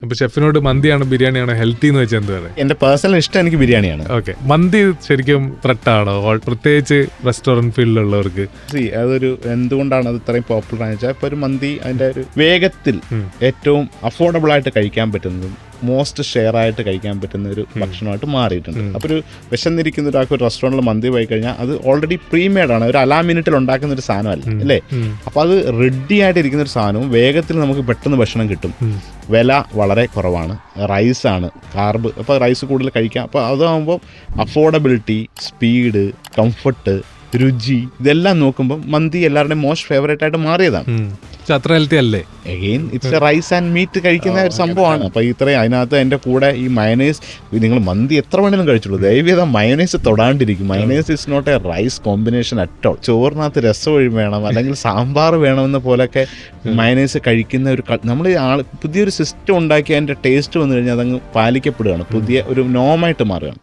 അപ്പൊ ഷെഫിനോട് മന്തിയാണോ ബിരിയാണിയാണോ ഹെൽത്തി എന്ന് വെച്ചാൽ എന്ത് പറയാം? എന്റെ പേഴ്സണൽ ഇഷ്ടം എനിക്ക് ബിരിയാണിയാണ്. ഓക്കെ, മന്തി ശരിക്കും ത്രെട്ടാണോ പ്രത്യേകിച്ച് റെസ്റ്റോറന്റ് ഫീൽഡിലുള്ളവർക്ക്? അതൊരു എന്തുകൊണ്ടാണ് അത് ഇത്രയും പോപ്പുലർ ആണെന്ന് വെച്ചാൽ, ഇപ്പൊ ഒരു മന്തി അതിന്റെ ഒരു വേഗത്തിൽ ഏറ്റവും അഫോർഡബിൾ ആയിട്ട് കഴിക്കാൻ പറ്റുന്നതും മോസ്റ്റ് ഷെയർ ആയിട്ട് കഴിക്കാൻ പറ്റുന്ന ഒരു ഭക്ഷണമായിട്ട് മാറിയിട്ടുണ്ട്. അപ്പോൾ ഒരു വിശന്നിരിക്കുന്ന ഒരാൾക്ക് ഒരു റെസ്റ്റോറൻറ്റിൽ മന്തി പോയി കഴിഞ്ഞാൽ അത് ഓൾറെഡി പ്രീമെയ്ഡ് ആണ്, ഒരു അലാ മിനിറ്റിൽ ഉണ്ടാക്കുന്ന ഒരു സാധനമല്ല അല്ലേ. അപ്പോൾ അത് റെഡി ആയിട്ട് ഇരിക്കുന്ന ഒരു സാധനവും വേഗത്തിൽ നമുക്ക് പെട്ടെന്ന് ഭക്ഷണം കിട്ടും. വില വളരെ കുറവാണ്, റൈസാണ് കാർബ്, അപ്പോൾ റൈസ് കൂടുതൽ കഴിക്കാം. അപ്പോൾ അതാകുമ്പോൾ അഫോർഡബിലിറ്റി, സ്പീഡ്, കംഫർട്ട്, രുചി, ഇതെല്ലാം നോക്കുമ്പോൾ മന്തി എല്ലാവരുടെയും മോസ്റ്റ് ഫേവറേറ്റ് ആയിട്ട് മാറിയതാണ്. അത്ര ഹെൽത്തി അല്ലേ? Again it's a rice and meat കഴിക്കുന്ന ഒരു സംഭവമാണ്. അപ്പോൾ ഇത്രയും അതിനകത്ത് എൻ്റെ കൂടെ ഈ മയനൈസ്, നിങ്ങൾ മന്തി എത്ര വേണമെങ്കിലും കഴിച്ചുള്ളൂ, ദയവേദ മയനൈസ് തൊടാണ്ടിരിക്കും. Mayonnaise is not a rice combination at all. ചോറിനകത്ത് രസം വേണം അല്ലെങ്കിൽ സാമ്പാർ വേണമെന്ന പോലൊക്കെ മയനൈസ് കഴിക്കുന്ന ഒരു നമ്മൾ പുതിയൊരു സിസ്റ്റം ഉണ്ടാക്കി അതിൻ്റെ ടേസ്റ്റ് വന്നു കഴിഞ്ഞാൽ അതങ്ങ് പാലിക്കപ്പെടുകയാണ്, പുതിയ ഒരു നോമായിട്ട് മാറുകയാണ്.